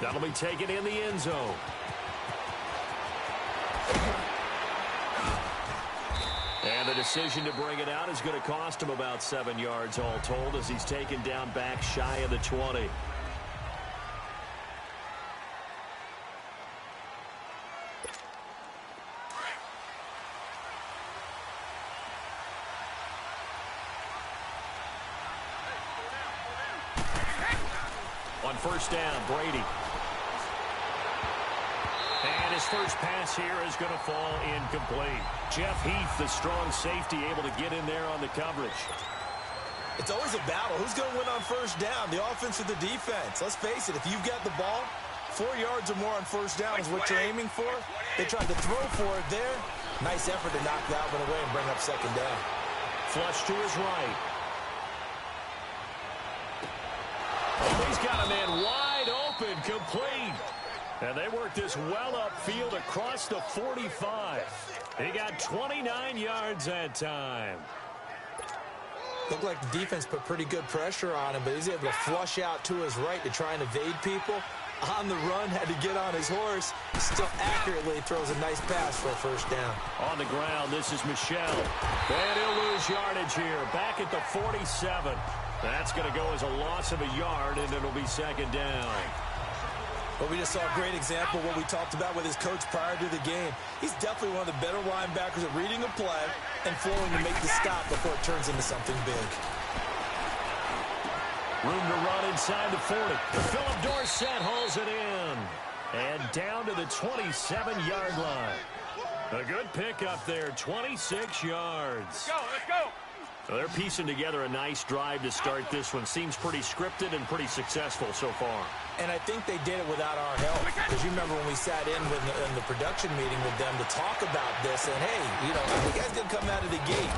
That'll be taken in the end zone. And the decision to bring it out is going to cost him about 7 yards all told as he's taken down back shy of the 20. On first down, Brady. And his first pass here is going to fall incomplete. Jeff Heath, the strong safety, able to get in there on the coverage. It's always a battle. Who's going to win on first down, the offense or the defense? Let's face it, if you've got the ball, 4 yards or more on first down is what you're aiming for. They tried to throw for it there. Nice effort to knock that one away and bring up second down. Flush to his right. Oh, he's got a man wide open, complete. And they worked this well upfield across the 45. He got 29 yards that time. Looked like the defense put pretty good pressure on him, but he's able to flush out to his right to try and evade people. On the run, had to get on his horse. Still accurately throws a nice pass for a first down. On the ground, this is Michel. And he'll lose yardage here. Back at the 47. That's going to go as a loss of a yard, and it'll be second down. Well, we just saw a great example of what we talked about with his coach prior to the game. He's definitely one of the better linebackers at reading a play and flowing to make the stop before it turns into something big. Room to run inside the 40. Philip Dorsett hauls it in. And down to the 27-yard line. A good pickup there, 26 yards. Let's go. So they're piecing together a nice drive to start this one. Seems pretty scripted and pretty successful so far. And I think they did it without our help. Because you remember when we sat in the production meeting with them to talk about this. And, hey, you know, you guys didn't come out of the gate.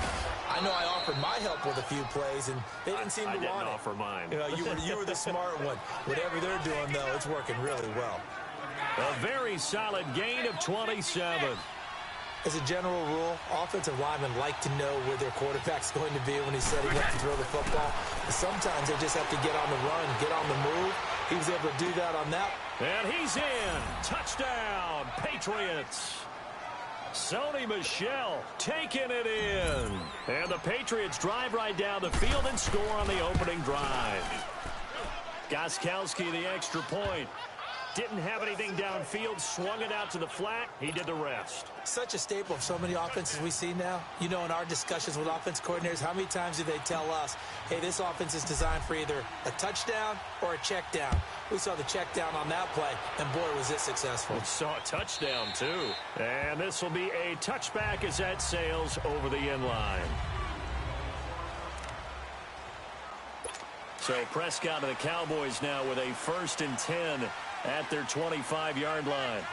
I know I offered my help with a few plays, and they didn't seem to want it. I didn't offer mine. You know, you were the smart one. Whatever they're doing, though, it's working really well. A very solid gain of 27. As a general rule, offensive linemen like to know where their quarterback's going to be when he's setting up to throw the football. But sometimes they just have to get on the run, get on the move. He was able to do that on that. And he's in. Touchdown, Patriots. Sony Michel taking it in. And the Patriots drive right down the field and score on the opening drive. Gostkowski, the extra point. Didn't have anything downfield, swung it out to the flat. He did the rest. Such a staple of so many offenses we see now. You know, in our discussions with offense coordinators, how many times do they tell us, hey, this offense is designed for either a touchdown or a check down. We saw the check down on that play, and boy, was it successful. We saw a touchdown, too. And this will be a touchback as that sails over the end line. So Prescott and the Cowboys now with a 1st and 10 at their 25-yard line.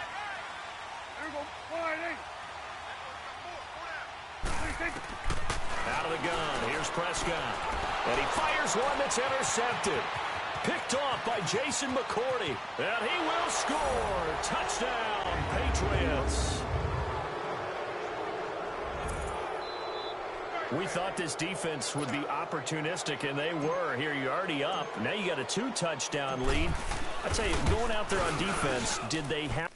Out of the gun, here's Prescott. And he fires one that's intercepted. Picked off by Jason McCourty. And he will score. Touchdown, Patriots. We thought this defense would be opportunistic, and they were. Here, you're already up. Now you got a 2-touchdown lead. I tell you, going out there on defense, did they have...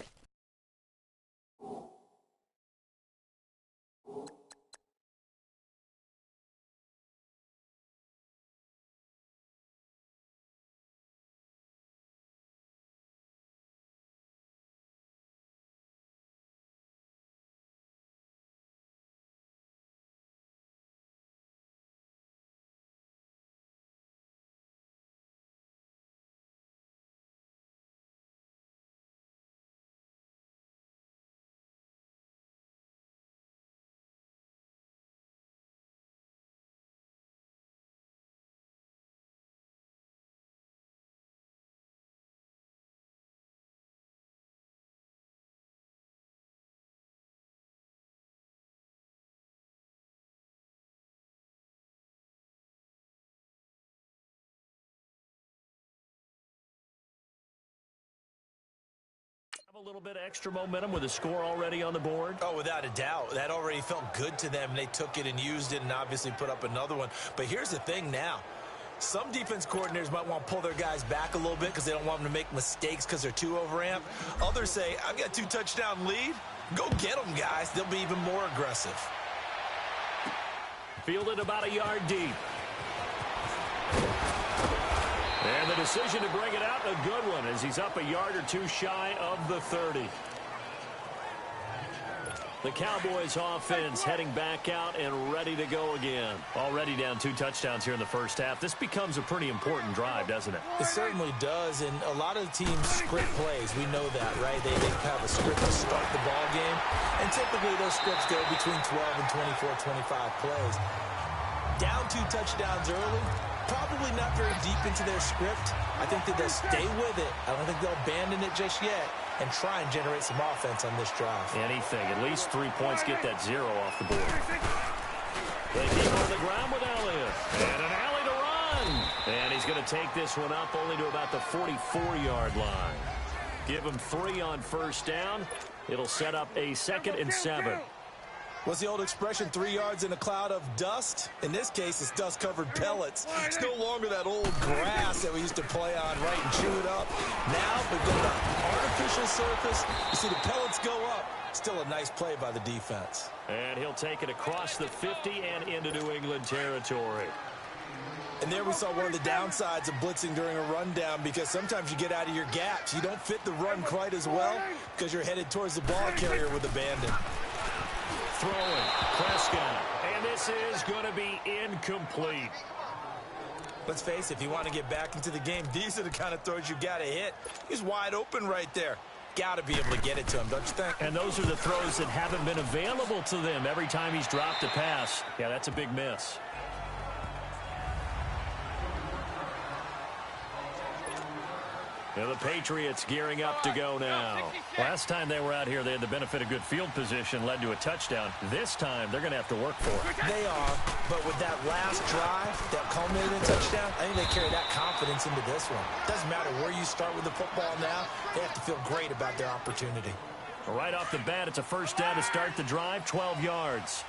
a little bit of extra momentum with a score already on the board? Oh, without a doubt. That already felt good to them. They took it and used it and obviously put up another one. But here's the thing now. Some defense coordinators might want to pull their guys back a little bit because they don't want them to make mistakes because they're too overamped. Others say, I've got 2-touchdown lead. Go get them, guys. They'll be even more aggressive. Fielded about a yard deep. And the decision to bring it out, a good one, as he's up a yard or two shy of the 30. The Cowboys offense heading back out and ready to go again. Already down 2 touchdowns here in the first half. This becomes a pretty important drive, doesn't it? It certainly does, and a lot of the teams script plays. We know that, right? They have a script to start the ball game, and typically those scripts go between 12 and 24, 25 plays. Down 2 touchdowns early, probably not very deep into their script. I think that they'll stay with it. I don't think they'll abandon it just yet and try and generate some offense on this drive. Anything. At least 3 points, get that 0 off the board. They keep on the ground with Elliott. And an alley to run. And he's going to take this one up only to about the 44-yard line. Give him 3 on first down. It'll set up a 2nd and 7. What's the old expression, 3 yards in a cloud of dust? In this case, it's dust-covered pellets. It's no longer that old grass that we used to play on, right, and chew it up. Now, we've got an artificial surface. You see the pellets go up. Still a nice play by the defense. And he'll take it across the 50 and into New England territory. And there we saw one of the downsides of blitzing during a rundown, because sometimes you get out of your gaps. You don't fit the run quite as well because you're headed towards the ball carrier with abandon. Throwing, Prescott, and this is going to be incomplete. Let's face it, if you want to get back into the game, these are the kind of throws you got to hit. He's wide open right there. Got to be able to get it to him, don't you think? And those are the throws that haven't been available to them every time he's dropped a pass. Yeah, that's a big miss. Now the Patriots gearing up to go now. Last time they were out here, they had the benefit of good field position, led to a touchdown. This time, they're going to have to work for it. They are, but with that last drive that culminated in a touchdown, I think they carry that confidence into this one. Doesn't matter where you start with the football now, they have to feel great about their opportunity. Right off the bat, it's a first down to start the drive, 12 yards.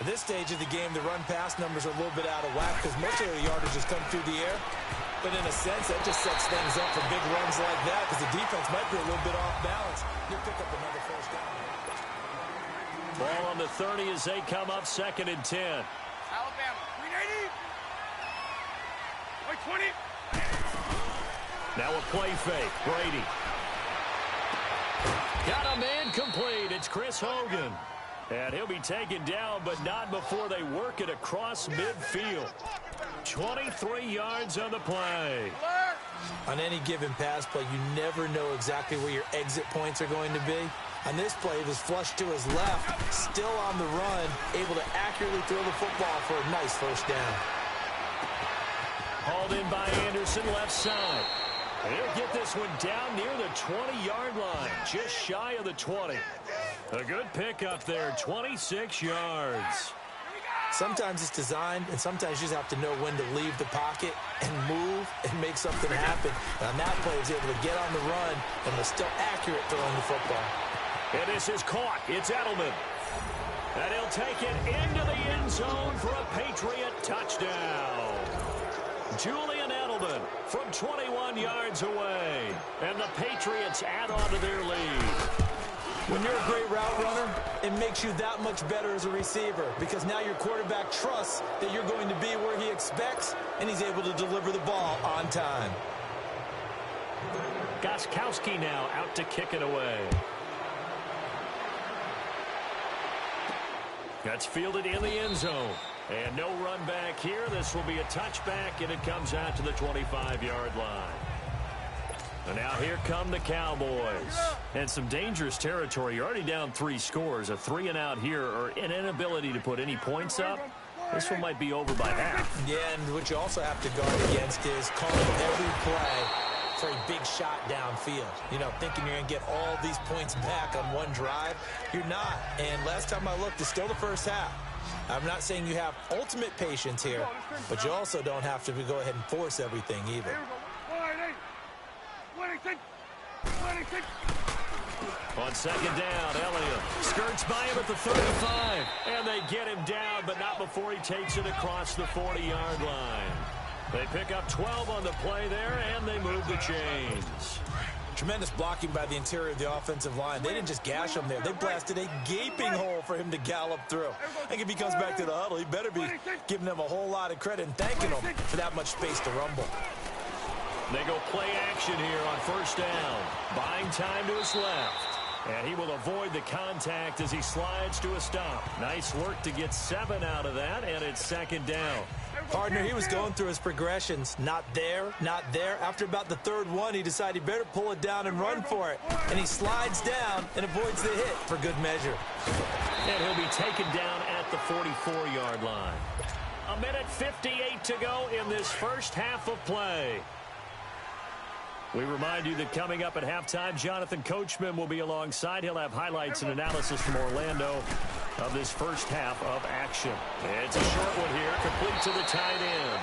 At this stage of the game, the run-pass numbers are a little bit out of whack because most of their yardage has come through the air. But in a sense, that just sets things up for big runs like that because the defense might be a little bit off balance. You'll pick up another first down. Ball on the 30 as they come up 2nd and 10. Alabama, 380. 20. Now a play fake. Brady. Got a man complete. It's Chris Hogan. And he'll be taken down, but not before they work it across midfield. 23 yards on the play. On any given pass play, you never know exactly where your exit points are going to be. On this play, it was flushed to his left, still on the run, able to accurately throw the football for a nice first down. Hauled in by Anderson, left side. And he'll get this one down near the 20-yard line, just shy of the 20. A good pickup there, 26 yards. Sometimes it's designed, and sometimes you just have to know when to leave the pocket and move and make something happen. And on that play, he was able to get on the run and was still accurate throwing the football. And this is caught. It's Edelman. And he'll take it into the end zone for a Patriot touchdown. Julian Edelman from 21 yards away. And the Patriots add on to their lead. When you're a great route runner, it makes you that much better as a receiver because now your quarterback trusts that you're going to be where he expects, and he's able to deliver the ball on time. Gostkowski now out to kick it away. That's fielded in the end zone. And no run back here. This will be a touchback, and it comes out to the 25-yard line. And now here come the Cowboys. And some dangerous territory. You're already down 3 scores. A 3-and-out here, or an inability to put any points up. This one might be over by half. Yeah, and what you also have to guard against is calling every play for a big shot downfield. You know, thinking you're going to get all these points back on one drive. You're not. And last time I looked, it's still the first half. I'm not saying you have ultimate patience here, but you also don't have to go ahead and force everything either. On second down, Elliott skirts by him at the 35. And they get him down, but not before he takes it across the 40-yard line. They pick up 12 on the play there, and they move the chains. Tremendous blocking by the interior of the offensive line. They didn't just gash him there. They blasted a gaping hole for him to gallop through. I think if he comes back to the huddle, he better be giving them a whole lot of credit and thanking them for that much space to rumble. They go play action here on first down. Buying time to his left. And he will avoid the contact as he slides to a stop. Nice work to get 7 out of that, and it's second down. Partner, he was going through his progressions. Not there, not there. After about the third one, he decided he better pull it down and run for it. And he slides down and avoids the hit for good measure. And he'll be taken down at the 44-yard line. 1:58 to go in this first half of play. We remind you that coming up at halftime, Jonathan Coachman will be alongside. He'll have highlights and analysis from Orlando of this first half of action. It's a short one here, complete to the tight end.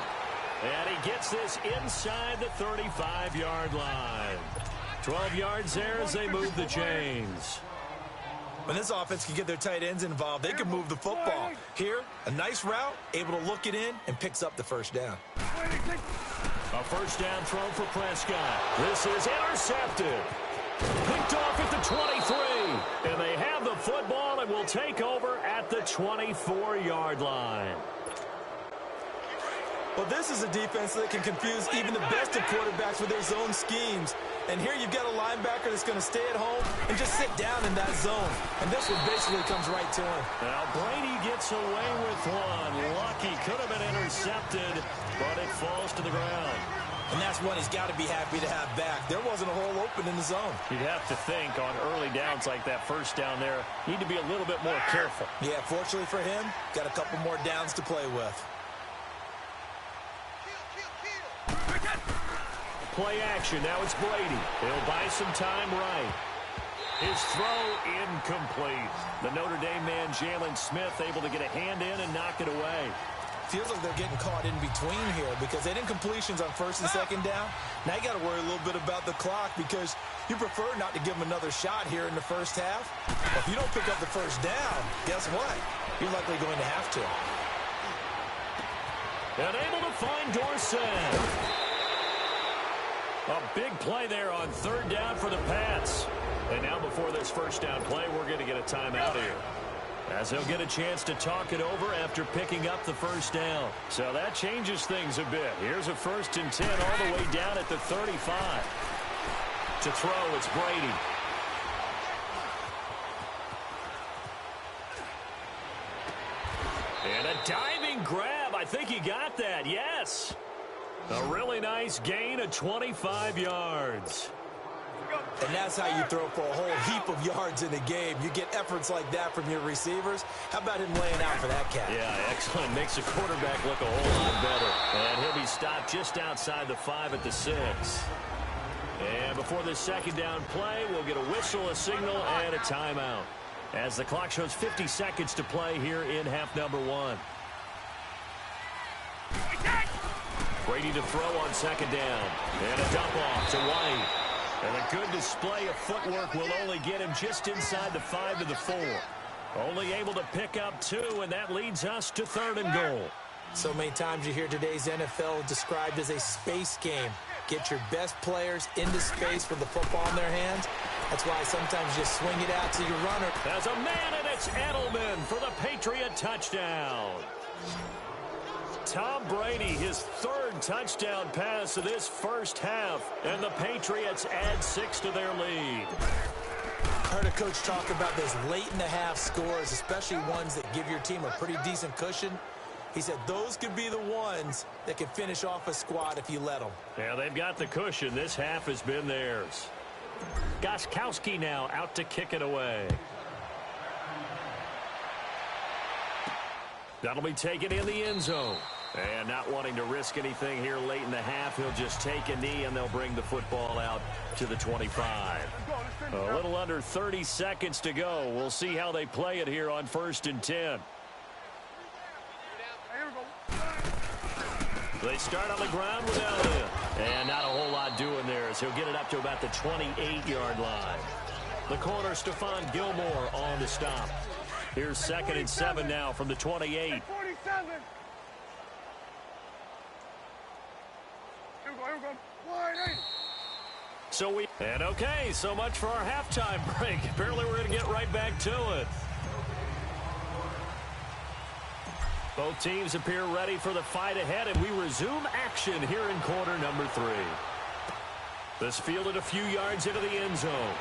And he gets this inside the 35-yard line. 12 yards there as they move the chains. When this offense can get their tight ends involved, they can move the football. Here, a nice route, able to look it in, and picks up the first down. A first down throw for Prescott. This is intercepted. Picked off at the 23. And they have the football and will take over at the 24-yard line. Well, this is a defense that can confuse even the best of quarterbacks with their zone schemes. And here you've got a linebacker that's going to stay at home and just sit down in that zone. And this one basically comes right to him. Now Brady gets away with one. Lucky, could have been intercepted, but it falls to the ground. And that's one he's got to be happy to have back. There wasn't a hole open in the zone. You'd have to think on early downs like that first down there, need to be a little bit more careful. Yeah, fortunately for him, got a couple more downs to play with. Play action. Now it's Brady. He'll buy some time right. His throw incomplete. The Notre Dame man, Jalen Smith, able to get a hand in and knock it away. Feels like they're getting caught in between here because they didn't completions on first and second down. Now you got to worry a little bit about the clock because you prefer not to give them another shot here in the first half. But if you don't pick up the first down, guess what? You're likely going to have to. And able to find Dorsett. A big play there on third down for the Pats. And now before this first down play, we're going to get a timeout here, as they'll get a chance to talk it over after picking up the first down. So that changes things a bit. Here's a 1st and 10 all the way down at the 35. To throw, it's Brady. And a diving grab. I think he got that. Yes. A really nice gain of 25 yards. And that's how you throw for a whole heap of yards in a game. You get efforts like that from your receivers. How about him laying out for that cat? Yeah, excellent. Makes the quarterback look a whole lot better. And he'll be stopped just outside the 5 at the 6. And before this second down play, we'll get a whistle, a signal, and a timeout, as the clock shows 50 seconds to play here in half number 1. Brady to throw on second down. And a dump off to White. And a good display of footwork will only get him just inside the 5 to the 4. Only able to pick up 2, and that leads us to 3rd and goal. So many times you hear today's NFL described as a space game. Get your best players into space with the football in their hands. That's why sometimes you swing it out to your runner. As a man, and it's Edelman for the Patriot touchdown. Tom Brady, his 3rd touchdown pass of this first half, and the Patriots add 6 to their lead. I heard a coach talk about those late in the half scores, especially ones that give your team a pretty decent cushion. He said those could be the ones that can finish off a squad if you let them. Yeah, they've got the cushion. This half has been theirs. Gostkowski now out to kick it away. That'll be taken in the end zone. And not wanting to risk anything here late in the half, he'll just take a knee and they'll bring the football out to the 25. A little under 30 seconds to go. We'll see how they play it here on 1st and 10. They start on the ground with Elliott. And not a whole lot doing there as he'll get it up to about the 28-yard line. The corner, Stephon Gilmore, on the stop. Here's 2nd and 7 now from the 28. Okay, so much for our halftime break. Apparently we're going to get right back to it. Both teams appear ready for the fight ahead, and we resume action here in quarter number 3. This fielded a few yards into the end zone.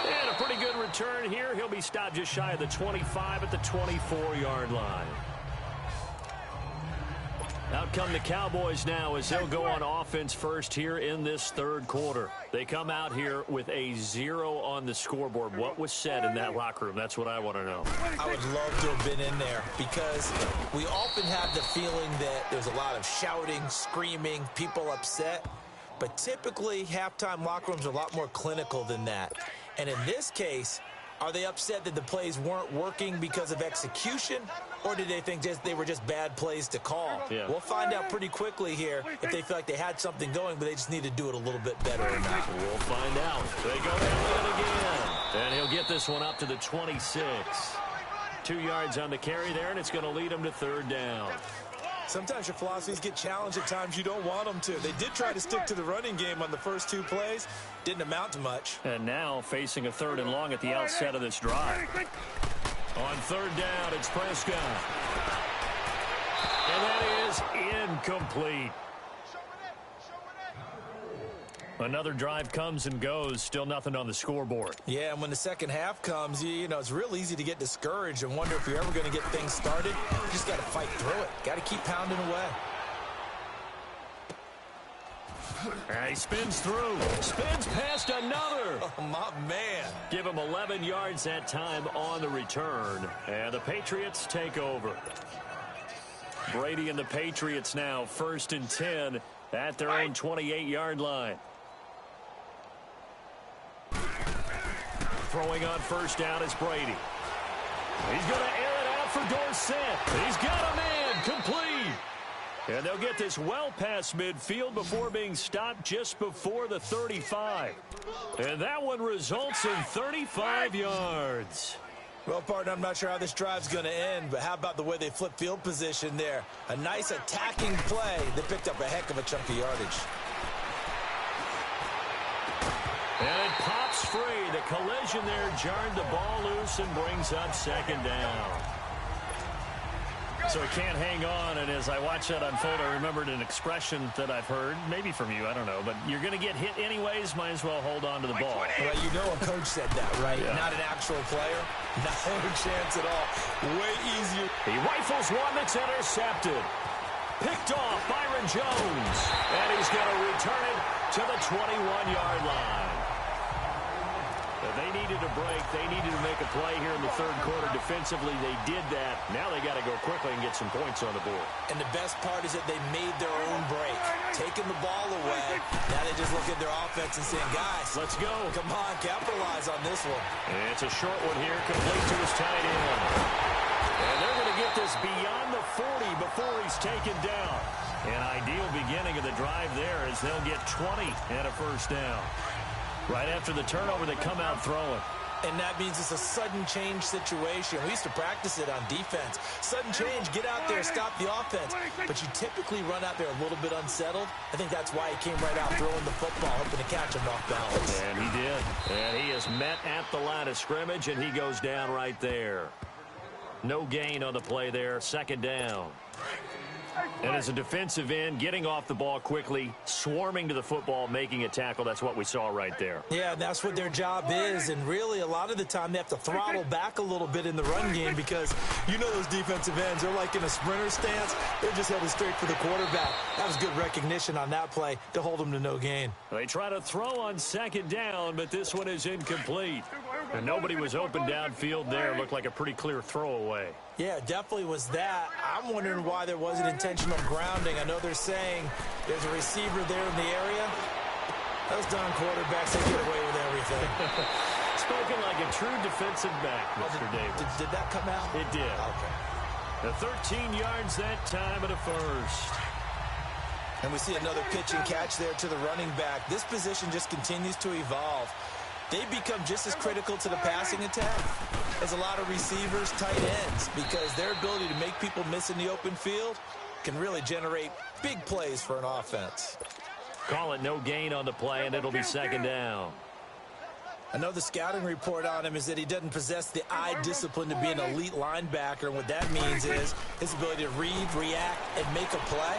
And a pretty good return here. He'll be stopped just shy of the 25 at the 24-yard line. Out come the Cowboys now as they'll go on offense first here in this third quarter. They come out here with a 0 on the scoreboard. What was said in that locker room? That's what I want to know. I would love to have been in there because we often have the feeling that there's a lot of shouting, screaming, people upset. But typically, halftime locker rooms are a lot more clinical than that. And in this case, are they upset that the plays weren't working because of execution, or did they think they were just bad plays to call? Yeah. We'll find out pretty quickly here if they feel like they had something going, but they just need to do it a little bit better or not. We'll find out. They go down it again. And he'll get this one up to the 26. 2 yards on the carry there, and it's going to lead him to third down. Sometimes your philosophies get challenged at times you don't want them to. They did try to stick to the running game on the first 2 plays. Didn't amount to much. And now facing a 3rd and long at the outset of this drive. On 3rd down, it's Prescott. And that is incomplete. Another drive comes and goes. Still nothing on the scoreboard. Yeah, and when the second half comes, you know, it's real easy to get discouraged and wonder if you're ever going to get things started. You just got to fight through it. Got to keep pounding away. He spins through. Spins past another. Oh, my man. Give him 11 yards that time on the return. And the Patriots take over. Brady and the Patriots now 1st and 10 at their own 28-yard line. Throwing on 1st down is Brady. He's going to air it out for Dorsett. He's got a man complete. And they'll get this well past midfield before being stopped just before the 35. And that one results in 35 yards. Well, partner, I'm not sure how this drive's going to end, but how about the way they flip field position there? A nice attacking play. They picked up a heck of a chunk of yardage. And it pops free. The collision there jarred the ball loose and brings up 2nd down. So he can't hang on, and as I watch that unfold, I remembered an expression that I've heard, maybe from you, I don't know, but you're going to get hit anyways, might as well hold on to the ball. Well, you know a coach said that, right? Yeah. Not an actual player. Not a chance at all. Way easier. He rifles one that's intercepted. Picked off Byron Jones, and he's going to return it to the 21-yard line. They needed a break. They needed to make a play here in the 3rd quarter. Defensively, they did that. Now they got to go quickly and get some points on the board. And the best part is that they made their own break, taking the ball away. Now they just look at their offense and saying, guys, let's go. Come on, capitalize on this one. And it's a short one here, complete to his tight end. And they're going to get this beyond the 40 before he's taken down. An ideal beginning of the drive there as they'll get 20 and a 1st down. Right after the turnover, they come out throwing. And that means it's a sudden change situation. We used to practice it on defense. Sudden change, get out there, stop the offense. But you typically run out there a little bit unsettled. I think that's why he came right out throwing the football, hoping to catch him off balance. And he did. And he is met at the line of scrimmage, and he goes down right there. No gain on the play there, 2nd down. And as a defensive end, getting off the ball quickly, swarming to the football, making a tackle, that's what we saw right there. Yeah, that's what their job is. And really, a lot of the time, they have to throttle back a little bit in the run game because you know those defensive ends, they're like in a sprinter stance. They're just headed straight for the quarterback. That was good recognition on that play to hold them to no gain. They try to throw on 2nd down, but this one is incomplete. And nobody was open downfield there. Looked like a pretty clear throwaway. Yeah, definitely was that. I'm wondering why there wasn't intentional grounding. I know they're saying there's a receiver there in the area. Those darn quarterbacks, they get away with everything. Spoken like a true defensive back, Mr. Davis. Did that come out? It did. Okay. The 13 yards that time at a 1st. And we see another pitch and catch there to the running back. This position just continues to evolve. They become just as critical to the passing attack as a lot of receivers, tight ends, because their ability to make people miss in the open field can really generate big plays for an offense. Call it no gain on the play, and it'll be second down. I know the scouting report on him is that he doesn't possess the eye discipline to be an elite linebacker. And what that means is his ability to read, react, and make a play.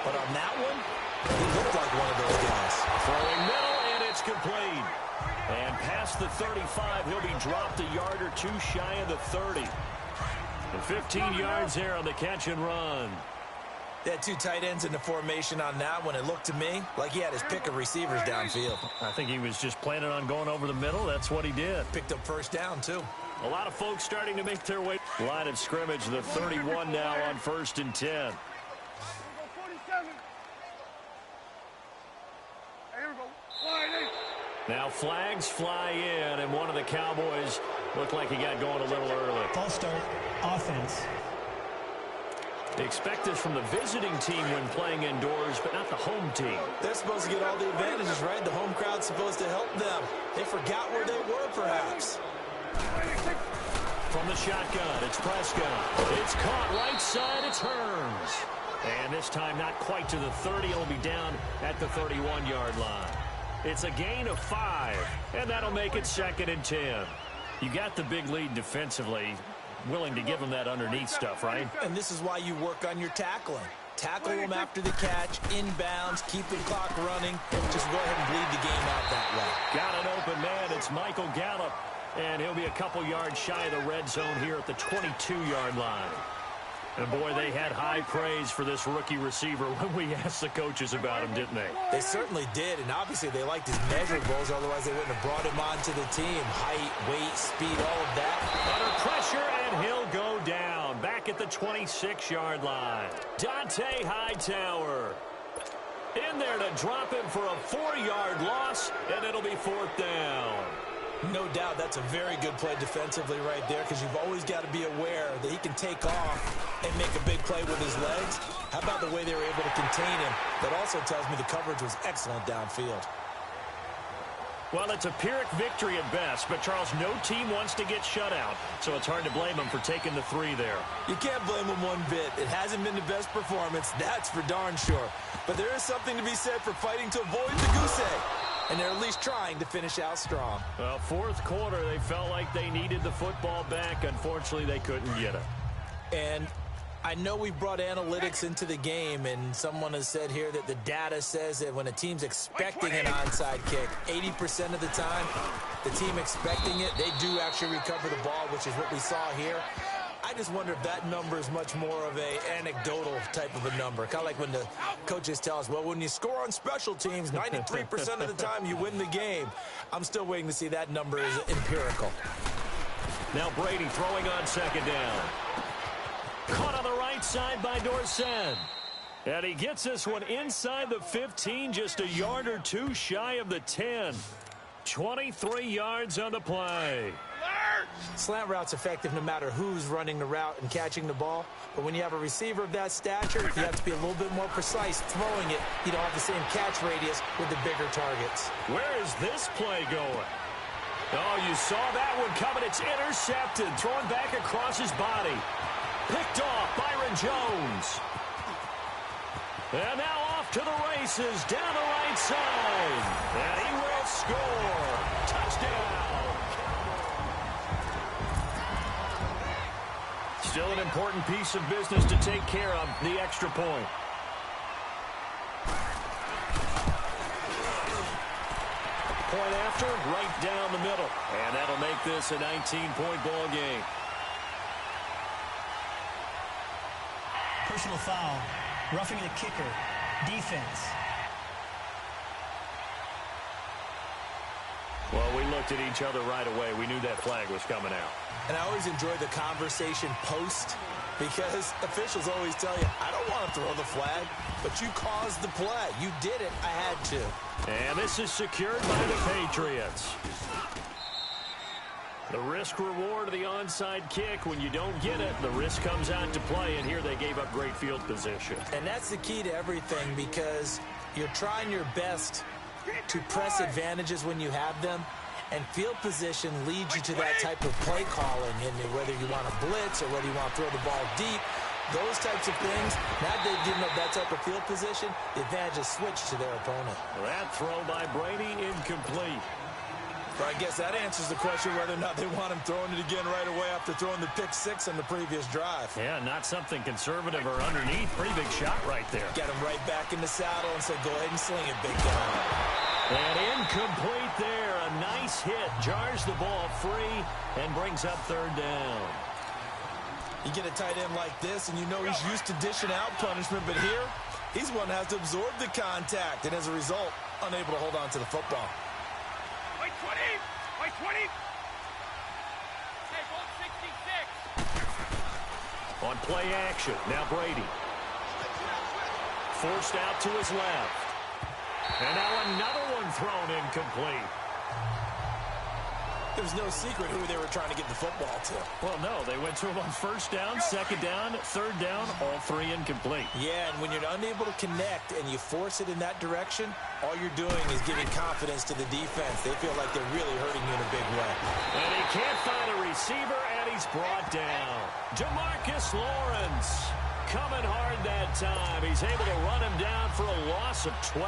But on that one, he looked like one of those guys. Throwing middle, and it's complete. And past the 35, he'll be dropped a yard or two shy of the 30. And 15 yards there on the catch and run. They had two tight ends in the formation on that one. It looked to me like he had his pick of receivers downfield. I think he was just planning on going over the middle. That's what he did. Picked up first down, too. A lot of folks starting to make their way. Line of scrimmage, the 31 now on 1st and 10. Now flags fly in, and one of the Cowboys looked like he got going a little early. False start, offense. They expect this from the visiting team when playing indoors, but not the home team. They're supposed to get all the advantages, right? The home crowd's supposed to help them. They forgot where they were, perhaps. From the shotgun, it's Prescott. It's caught right side, it's Hearns. And this time not quite to the 30. It'll be down at the 31-yard line. It's a gain of 5, and that'll make it 2nd and 10. You got the big lead defensively. Willing to give them that underneath stuff, right? And this is why you work on your tackling. Tackle them after the catch, inbounds, keep the clock running. Just go ahead and bleed the game out that way. Got an open man. It's Michael Gallup, and he'll be a couple yards shy of the red zone here at the 22-yard line. And, boy, they had high praise for this rookie receiver when we asked the coaches about him, didn't they? They certainly did, and obviously they liked his measurables. Otherwise, they wouldn't have brought him onto the team. Height, weight, speed, all of that. Under pressure, and he'll go down. Back at the 26-yard line. Dante Hightower in there to drop him for a 4-yard loss, and it'll be 4th down. No doubt that's a very good play defensively right there, because you've always got to be aware that he can take off and make a big play with his legs. How about the way they were able to contain him? That also tells me the coverage was excellent downfield. Well, it's a Pyrrhic victory at best, but, Charles, no team wants to get shut out, so it's hard to blame them for taking the 3 there. You can't blame them one bit. It hasn't been the best performance, that's for darn sure. But there is something to be said for fighting to avoid the goose egg. And they're at least trying to finish out strong. Well, 4th quarter, they felt like they needed the football back. Unfortunately, they couldn't get it. And I know we brought analytics into the game, and someone has said here that the data says that when a team's expecting an onside kick, 80% of the time, the team expecting it, they do actually recover the ball, which is what we saw here. I just wonder if that number is much more of a anecdotal type of a number. Kind of like when the coaches tell us, well, when you score on special teams, 93% of the time you win the game. I'm still waiting to see that number is empirical. Now Brady throwing on 2nd down. Caught on the right side by Dorsett. And he gets this one inside the 15, just a yard or two shy of the 10. 23 yards on the play. Slant route's effective no matter who's running the route and catching the ball. But when you have a receiver of that stature, you have to be a little bit more precise throwing it. You don't have the same catch radius with the bigger targets. Where is this play going? Oh, you saw that one coming. It's intercepted. Thrown back across his body. Picked off Byron Jones. And now off to the races down the right side. And he will score. Touchdown. Still an important piece of business to take care of, the extra point. Point after, right down the middle. And that'll make this a 19-point ball game. Personal foul. Roughing the kicker. Defense. Well, we looked at each other right away. We knew that flag was coming out. And I always enjoy the conversation post, because officials always tell you, I don't want to throw the flag, but you caused the play. You did it. I had to. And this is secured by the Patriots. The risk reward of the onside kick. When you don't get it, the risk comes out to play, and here they gave up great field position. And that's the key to everything, because you're trying your best to press advantages when you have them, and field position leads you to that type of play calling. And whether you want to blitz or whether you want to throw the ball deep, those types of things, now that they've given up that type of field position, the advantage is switched to their opponent. That throw by Brady incomplete. But I guess that answers the question whether or not they want him throwing it again right away after throwing the pick six on the previous drive. Yeah, not something conservative or underneath. Pretty big shot right there. Got him right back in the saddle and said, go ahead and sling it, big guy. And incomplete there. A nice hit. Jars the ball free and brings up third down. You get a tight end like this, and you know he's used to dishing out punishment, but here, he's one that has to absorb the contact, and as a result, unable to hold on to the football. White 20! White 20! Hey, ball 66! On play action, now Brady. Forced out to his left. And now another one thrown incomplete. There was no secret who they were trying to get the football to. Well, no, they went to him on first down, second down, third down, all three incomplete. Yeah, and when you're unable to connect and you force it in that direction, all you're doing is giving confidence to the defense. They feel like they're really hurting you in a big way. And he can't find a receiver, and he's brought down. DeMarcus Lawrence coming hard that time. He's able to run him down for a loss of 12.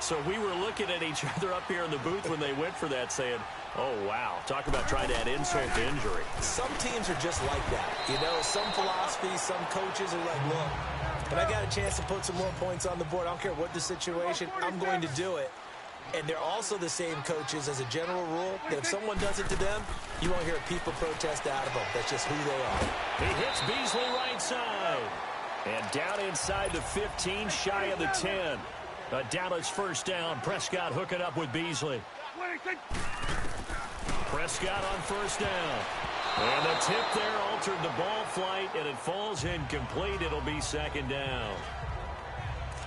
So we were looking at each other up here in the booth when they went for that saying, oh, wow. Talk about trying to add insult to injury. Some teams are just like that. You know, some philosophies, some coaches are like, look, when I got a chance to put some more points on the board, I don't care what the situation, I'm going to do it. And they're also the same coaches as a general rule that if someone does it to them, you won't hear a people protest out of them. That's just who they are. He hits Beasley right side. And down inside the 15, shy of the 10. A Dallas first down. Prescott hooking up with Beasley. Prescott on first down. And the tip there altered the ball flight, and it falls incomplete. It'll be second down.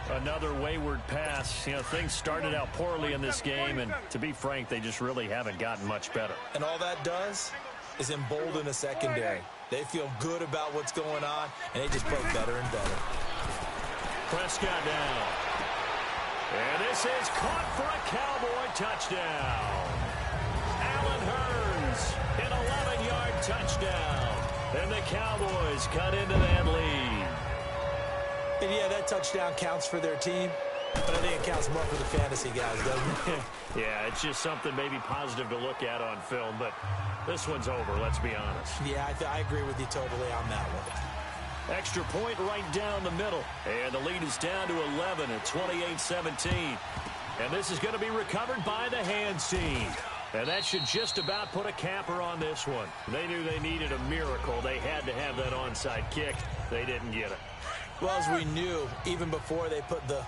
Another wayward pass. You know, things started out poorly in this game, and to be frank, they just really haven't gotten much better. And all that does is embolden the secondary. They feel good about what's going on, and they just play better and better. Prescott down. And this is caught for a Cowboy touchdown. Allen Hurns, an 11-yard touchdown. And the Cowboys cut into that lead. And yeah, that touchdown counts for their team, but I think it counts more for the fantasy guys, doesn't it? Yeah, it's just something maybe positive to look at on film, but this one's over, let's be honest. Yeah, I agree with you totally on that one. Extra point right down the middle. And the lead is down to 11 at 28-17. And this is going to be recovered by the hands team. And that should just about put a capper on this one. They knew they needed a miracle. They had to have that onside kick. They didn't get it. Well, as we knew, even before they put the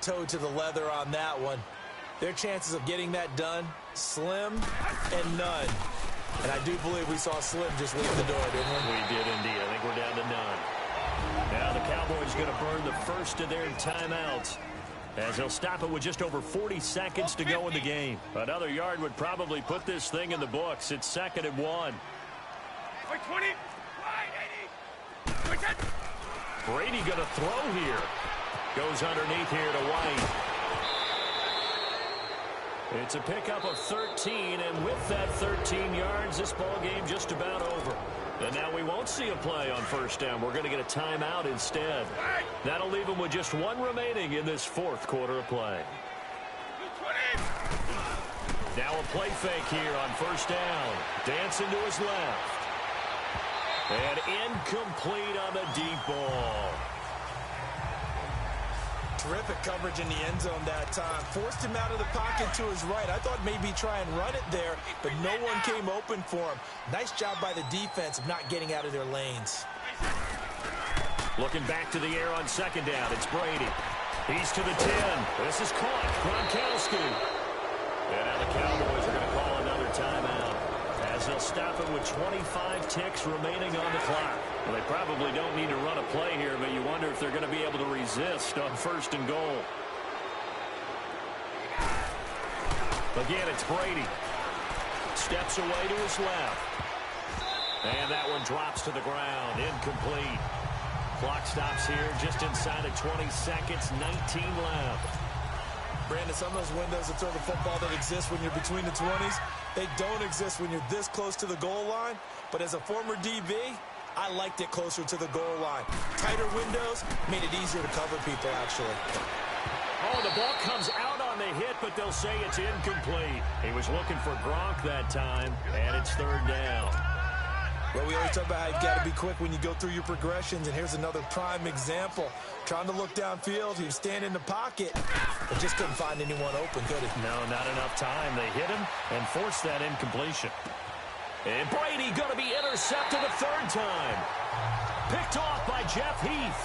toe to the leather on that one, their chances of getting that done, slim and none. And I do believe we saw Slim just leave the door, didn't we? We did indeed. I think we're down to none. Now the Cowboys going to burn the first of their timeouts, as they'll stop it with just over 40 seconds to go in the game. Another yard would probably put this thing in the books. It's 2nd and 1. 20, wide 80. Brady going to throw here. Goes underneath here to White. It's a pickup of 13, and with that 13 yards, this ball game just about over. And now we won't see a play on first down. We're going to get a timeout instead. That'll leave him with just one remaining in this 4th quarter of play. Now a play fake here on first down. Dancing to his left. And incomplete on the deep ball. Terrific coverage in the end zone that time. Forced him out of the pocket to his right. I thought maybe try and run it there, but no one came open for him. Nice job by the defense of not getting out of their lanes. Looking back to the air on second down. It's Brady. He's to the 10. This is caught. Gronkowski. And now the Cowboys are going to call another timeout, as they'll stop it with 25 ticks remaining on the clock. Well, they probably don't need to run a play here, but you wonder if they're going to be able to resist on 1st and goal. Again, it's Brady. Steps away to his left. And that one drops to the ground. Incomplete. Clock stops here just inside of 20 seconds. 19 left. Brandon, some of those windows to throw the football that exist when you're between the 20s, they don't exist when you're this close to the goal line. But as a former DB, I liked it closer to the goal line. Tighter windows made it easier to cover people, actually. Oh, the ball comes out on the hit, but they'll say it's incomplete. He was looking for Gronk that time, and it's third down. Well, we always talk about how you've got to be quick when you go through your progressions, and here's another prime example. Trying to look downfield, he was standing in the pocket, but just couldn't find anyone open, could he? No, not enough time. They hit him and forced that incompletion. And Brady going to be intercepted a third time. Picked off by Jeff Heath.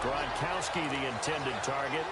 Gronkowski the intended target.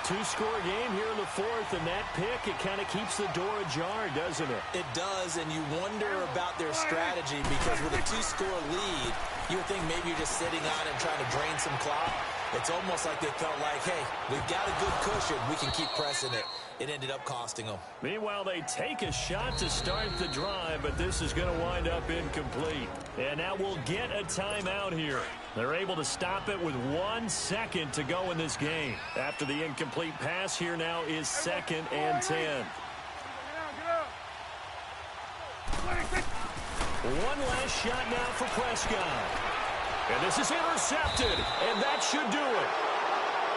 Two-score game here in the fourth, and that pick, it kind of keeps the door ajar, doesn't it? It does, and you wonder about their strategy because with a two-score lead, you would think maybe you're just sitting on it and trying to drain some clock. It's almost like they felt like, hey, we've got a good cushion. We can keep pressing it. It ended up costing them. Meanwhile, they take a shot to start the drive, but this is going to wind up incomplete. And now we'll get a timeout here. They're able to stop it with 1 second to go in this game. After the incomplete pass, here now is 2nd and 10. One last shot now for Prescott. And this is intercepted, and that should do it.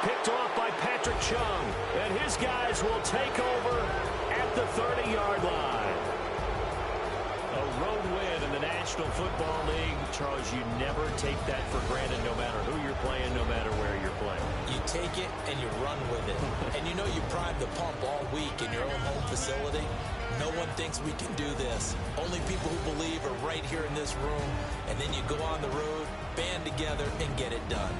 Picked off by Patrick Chung, and his guys will take over at the 30-yard line. A road win in the National Football League. Charles, you never take that for granted no matter who you're playing, no matter where you're playing. You take it and you run with it. And you know you primed the pump all week in your own home facility. No one thinks we can do this. Only people who believe are right here in this room. And then you go on the road, band together, and get it done.